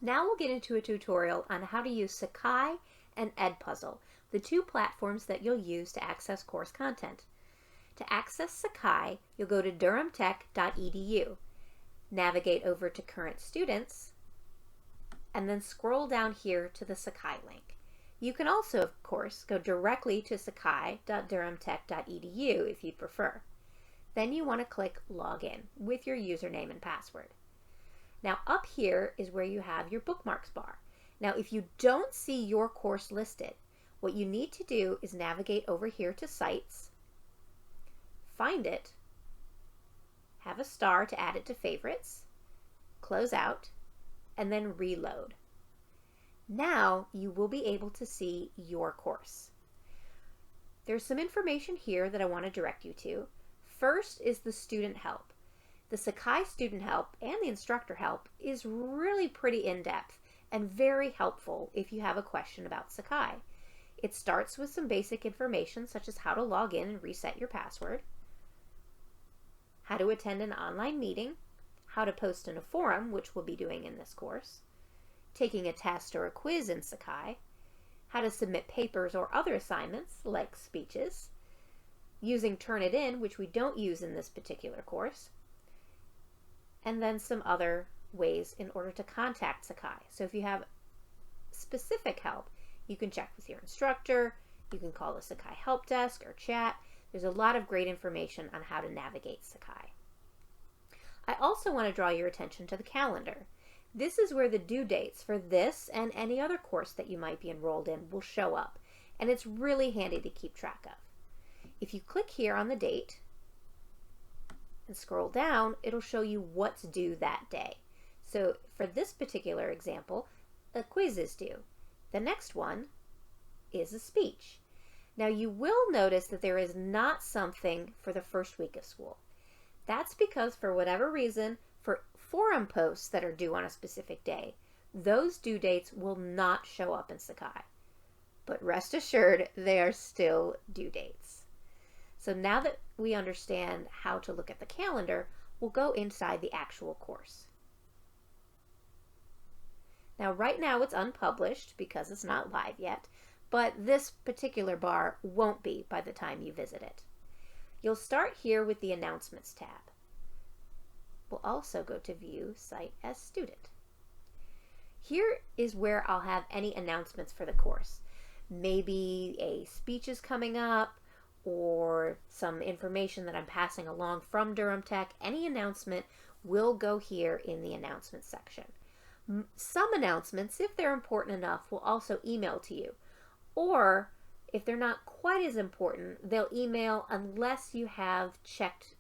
Now we'll get into a tutorial on how to use Sakai and Edpuzzle, the two platforms that you'll use to access course content. To access Sakai, you'll go to durhamtech.edu, navigate over to Current Students, and then scroll down here to the Sakai link. You can also, of course, go directly to sakai.durhamtech.edu if you'd prefer. Then you want to click Login with your username and password. Now up here is where you have your Bookmarks bar. Now if you don't see your course listed, what you need to do is navigate over here to Sites, find it, have a star to add it to favorites, close out, and then reload. Now you will be able to see your course. There's some information here that I want to direct you to. First is the student help. The Sakai student help and the instructor help is really pretty in-depth and very helpful if you have a question about Sakai. It starts with some basic information such as how to log in and reset your password, how to attend an online meeting, how to post in a forum, which we'll be doing in this course, taking a test or a quiz in Sakai, how to submit papers or other assignments like speeches, using Turnitin, which we don't use in this particular course, and then some other ways in order to contact Sakai. So if you have specific help, you can check with your instructor, you can call the Sakai help desk or chat. There's a lot of great information on how to navigate Sakai. I also want to draw your attention to the calendar. This is where the due dates for this and any other course that you might be enrolled in will show up, and it's really handy to keep track of. If you click here on the date and scroll down, it'll show you what's due that day. So for this particular example, a quiz is due. The next one is a speech. Now you will notice that there is not something for the first week of school. That's because for whatever reason, for forum posts that are due on a specific day, those due dates will not show up in Sakai. But rest assured, they are still due dates. So now that we understand how to look at the calendar, we'll go inside the actual course. Now right now it's unpublished because it's not live yet, but this particular bar won't be by the time you visit it. You'll start here with the Announcements tab. We'll also go to View Site as Student. Here is where I'll have any announcements for the course. Maybe a speech is coming up, or some information that I'm passing along from Durham Tech. Any announcement will go here in the announcements section. Some announcements, if they're important enough, will also email to you. Or if they're not quite as important, they'll email unless you have checked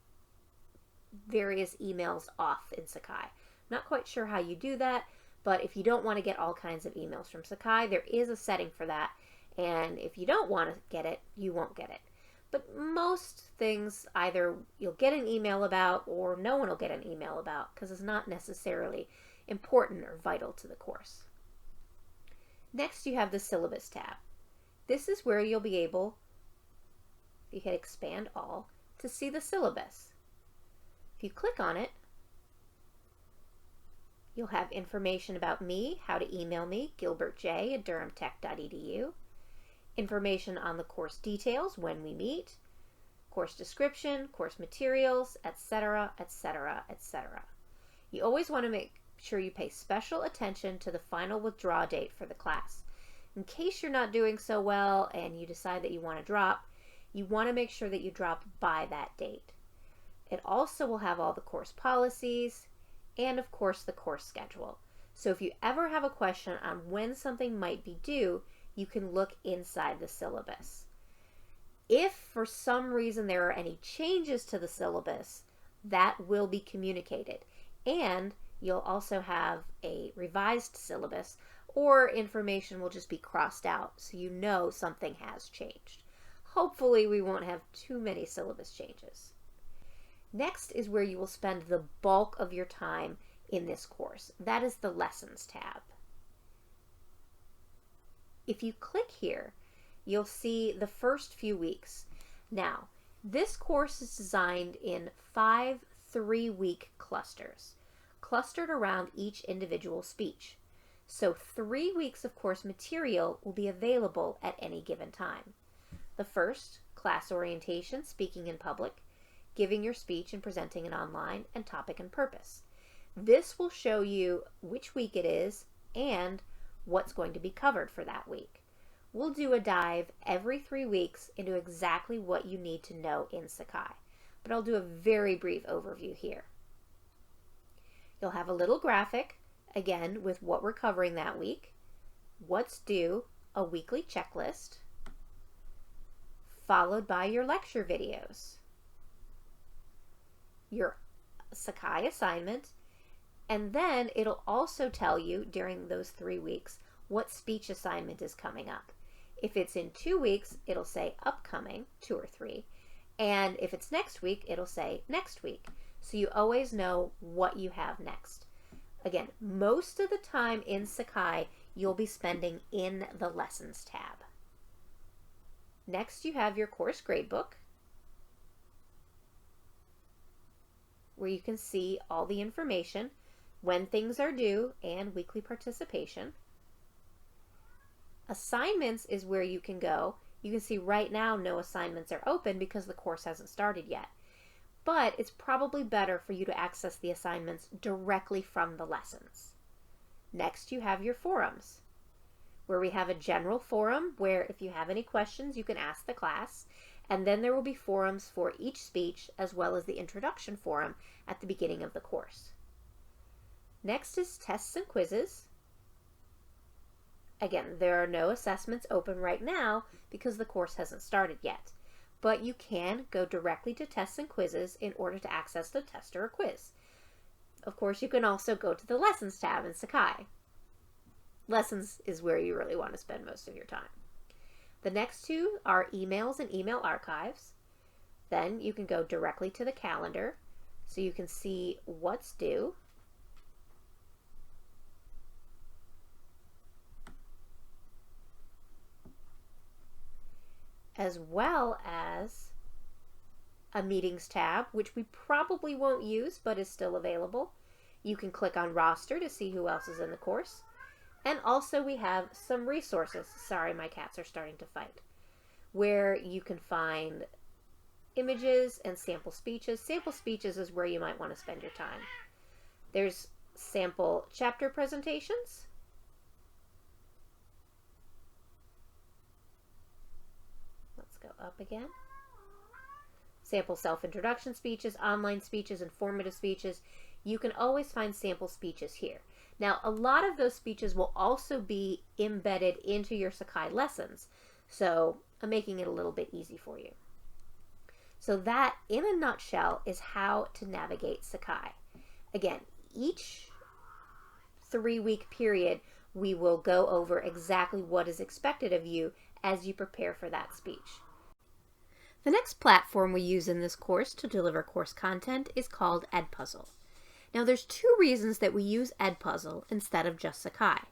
various emails off in Sakai. Not quite sure how you do that, but if you don't want to get all kinds of emails from Sakai, there is a setting for that. And if you don't want to get it, you won't get it. But most things either you'll get an email about or no one will get an email about because it's not necessarily important or vital to the course. Next you have the Syllabus tab. This is where you'll be able, if you hit Expand All, to see the syllabus. If you click on it, you'll have information about me, how to email me, gilbertj@durhamtech.edu, information on the course details, when we meet, course description, course materials, etc., etc., etc. You always want to make sure you pay special attention to the final withdrawal date for the class. In case you're not doing so well and you decide that you want to drop, you want to make sure that you drop by that date. It also will have all the course policies and of course the course schedule. So if you ever have a question on when something might be due, you can look inside the syllabus. If for some reason there are any changes to the syllabus, that will be communicated. And you'll also have a revised syllabus, or information will just be crossed out so you know something has changed. Hopefully we won't have too many syllabus changes. Next is where you will spend the bulk of your time in this course. That is the Lessons tab. If you click here, you'll see the first few weeks. Now, this course is designed in 5 3-week clusters, clustered around each individual speech. So 3 weeks of course material will be available at any given time. The first, class orientation, speaking in public, giving your speech and presenting it online, and topic and purpose. This will show you which week it is and what's going to be covered for that week. We'll do a dive every 3 weeks into exactly what you need to know in Sakai, but I'll do a very brief overview here. You'll have a little graphic, again, with what we're covering that week, what's due, a weekly checklist, followed by your lecture videos, your Sakai assignment, and then it'll also tell you during those 3 weeks what speech assignment is coming up. If it's in 2 weeks, it'll say upcoming, 2 or 3, and if it's next week, it'll say next week. So you always know what you have next. Again, most of the time in Sakai, you'll be spending in the Lessons tab. Next, you have your course gradebook, where you can see all the information, when things are due, and weekly participation. Assignments is where you can go. You can see right now no assignments are open because the course hasn't started yet. But it's probably better for you to access the assignments directly from the lessons. Next, you have your forums, where we have a general forum where if you have any questions, you can ask the class, and then there will be forums for each speech as well as the introduction forum at the beginning of the course. Next is tests and quizzes. Again, there are no assessments open right now because the course hasn't started yet, but you can go directly to tests and quizzes in order to access the test or a quiz. Of course, you can also go to the Lessons tab in Sakai. Lessons is where you really want to spend most of your time. The next two are emails and email archives. Then you can go directly to the calendar so you can see what's due. As well as a meetings tab, which we probably won't use but is still available. You can click on roster to see who else is in the course. And also we have some resources, sorry my cats are starting to fight, where you can find images and sample speeches. Sample speeches is where you might want to spend your time. There's sample chapter presentations. Let's go up again. Sample self-introduction speeches, online speeches, informative speeches. You can always find sample speeches here. Now, a lot of those speeches will also be embedded into your Sakai lessons, so I'm making it a little bit easy for you. So that, in a nutshell, is how to navigate Sakai. Again, each 3-week period, we will go over exactly what is expected of you as you prepare for that speech. The next platform we use in this course to deliver course content is called Edpuzzle. Now there's 2 reasons that we use Edpuzzle instead of just Sakai.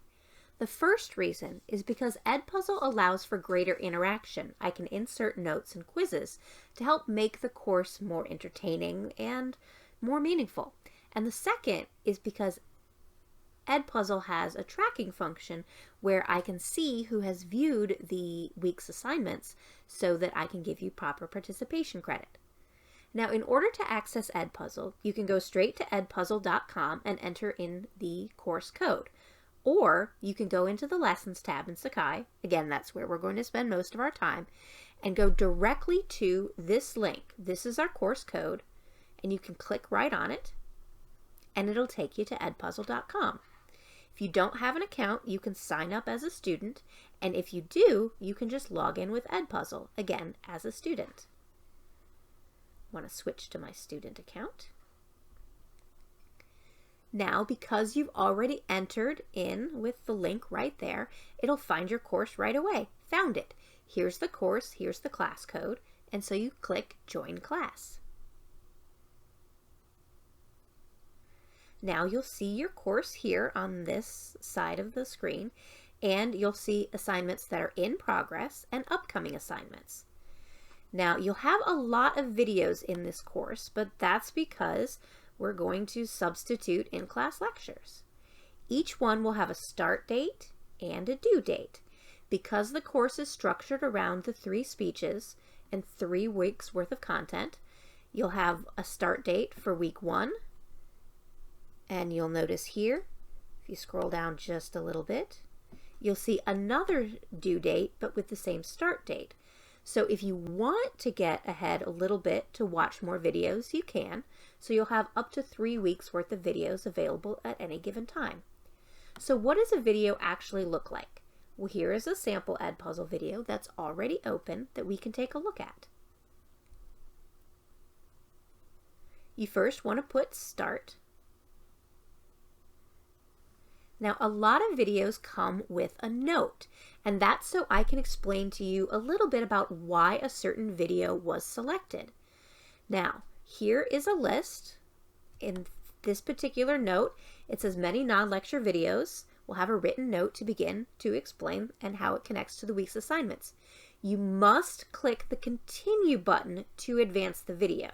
The first reason is because Edpuzzle allows for greater interaction. I can insert notes and quizzes to help make the course more entertaining and more meaningful. And the second is because Edpuzzle has a tracking function where I can see who has viewed the week's assignments so that I can give you proper participation credit. Now, in order to access Edpuzzle, you can go straight to edpuzzle.com and enter in the course code. Or you can go into the Lessons tab in Sakai, again, that's where we're going to spend most of our time, and go directly to this link. This is our course code, and you can click right on it, and it'll take you to edpuzzle.com. If you don't have an account, you can sign up as a student, and if you do, you can just log in with Edpuzzle, again, as a student. I want to switch to my student account. Now, because you've already entered in with the link right there, it'll find your course right away. Found it. Here's the course, here's the class code, and so you click Join Class. Now you'll see your course here on this side of the screen, and you'll see assignments that are in progress and upcoming assignments. Now, you'll have a lot of videos in this course, but that's because we're going to substitute in-class lectures. Each one will have a start date and a due date. Because the course is structured around the 3 speeches and 3 weeks worth of content, you'll have a start date for week 1. And you'll notice here, if you scroll down just a little bit, you'll see another due date, but with the same start date. So if you want to get ahead a little bit to watch more videos, you can. So you'll have up to 3 weeks worth of videos available at any given time. So what does a video actually look like? Well, here is a sample Edpuzzle video that's already open that we can take a look at. You first want to put start. Now, a lot of videos come with a note, and that's so I can explain to you a little bit about why a certain video was selected. Now, here is a list. In this particular note, it says many non-lecture videos will have a written note to begin to explain and how it connects to the week's assignments. You must click the continue button to advance the video.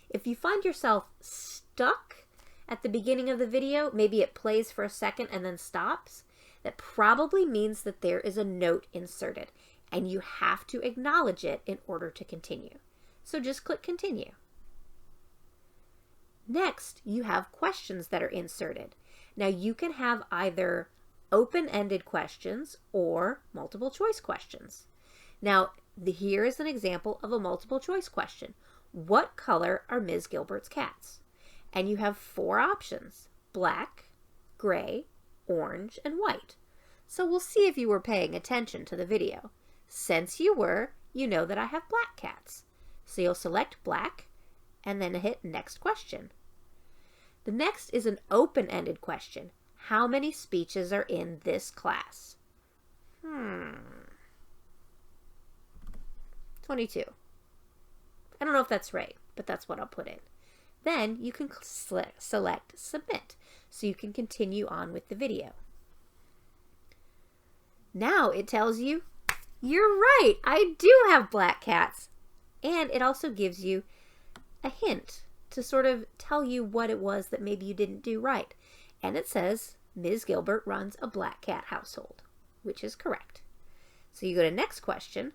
If you find yourself stuck at the beginning of the video, maybe it plays for a second and then stops, that probably means that there is a note inserted and you have to acknowledge it in order to continue. So just click continue. Next, you have questions that are inserted. Now you can have either open-ended questions or multiple choice questions. Now here is an example of a multiple choice question. What color are Ms. Gilbert's cats? And you have 4 options: black, gray, orange, and white. So we'll see if you were paying attention to the video. Since you were, you know that I have black cats. So you'll select black and then hit next question. The next is an open-ended question. How many speeches are in this class? 22. I don't know if that's right, but that's what I'll put in. Then you can select submit, so you can continue on with the video. Now it tells you, you're right, I do have black cats. And it also gives you a hint to sort of tell you what it was that maybe you didn't do right. And it says, Ms. Gilbert runs a black cat household, which is correct. So you go to next question,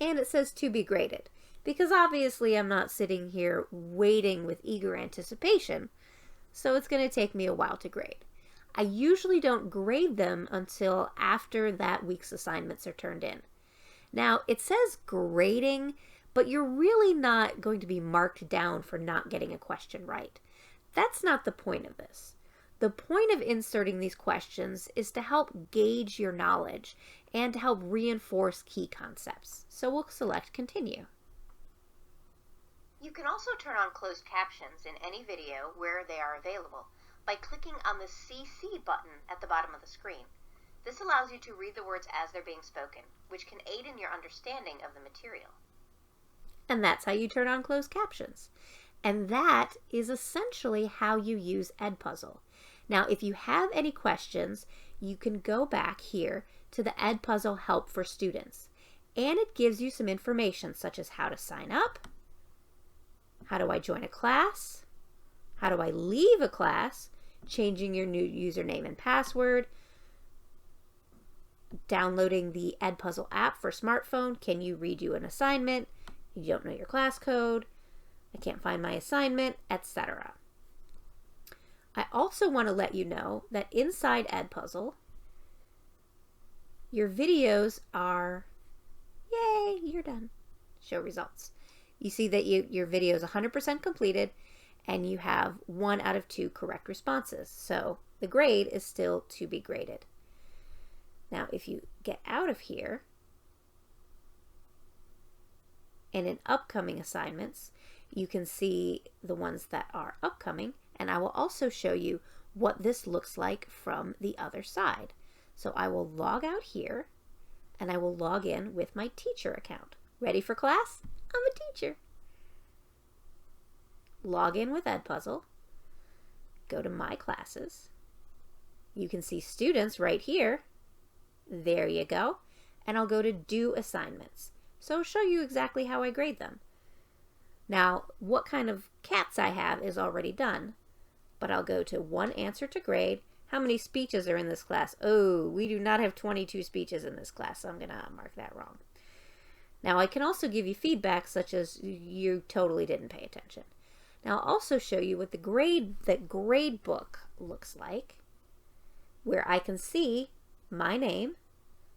and it says to be graded. Because obviously I'm not sitting here waiting with eager anticipation, so it's going to take me a while to grade. I usually don't grade them until after that week's assignments are turned in. Now, it says grading, but you're really not going to be marked down for not getting a question right. That's not the point of this. The point of inserting these questions is to help gauge your knowledge and to help reinforce key concepts. So we'll select continue. You can also turn on closed captions in any video where they are available by clicking on the CC button at the bottom of the screen. This allows you to read the words as they're being spoken, which can aid in your understanding of the material. And that's how you turn on closed captions. And that is essentially how you use Edpuzzle. Now, if you have any questions, you can go back here to the Edpuzzle Help for Students. And it gives you some information such as how to sign up, how do I join a class, how do I leave a class, changing your new username and password, downloading the Edpuzzle app for smartphone, can you redo an assignment, you don't know your class code, I can't find my assignment, etc. I also want to let you know that inside Edpuzzle, your videos are, yay, you're done. Show results. You see that your video is 100% completed and you have 1 out of 2 correct responses. So the grade is still to be graded. Now, if you get out of here and in upcoming assignments, you can see the ones that are upcoming, and I will also show you what this looks like from the other side. So I will log out here and I will log in with my teacher account. Ready for class? I'm a teacher. Log in with Edpuzzle. Go to My Classes. You can see students right here. There you go. And I'll go to Do Assignments. So I'll show you exactly how I grade them. Now, what kind of cats I have is already done, but I'll go to One Answer to Grade, How many speeches are in this class? Oh, we do not have 22 speeches in this class, so I'm going to mark that wrong. Now, I can also give you feedback such as you totally didn't pay attention. Now, I'll also show you what the grade book looks like, where I can see my name,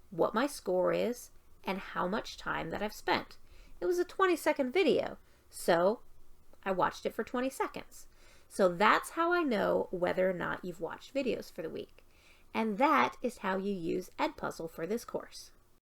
what my score is, and how much time that I've spent. It was a 20-second video, so I watched it for 20 seconds. So that's how I know whether or not you've watched videos for the week. And that is how you use Edpuzzle for this course.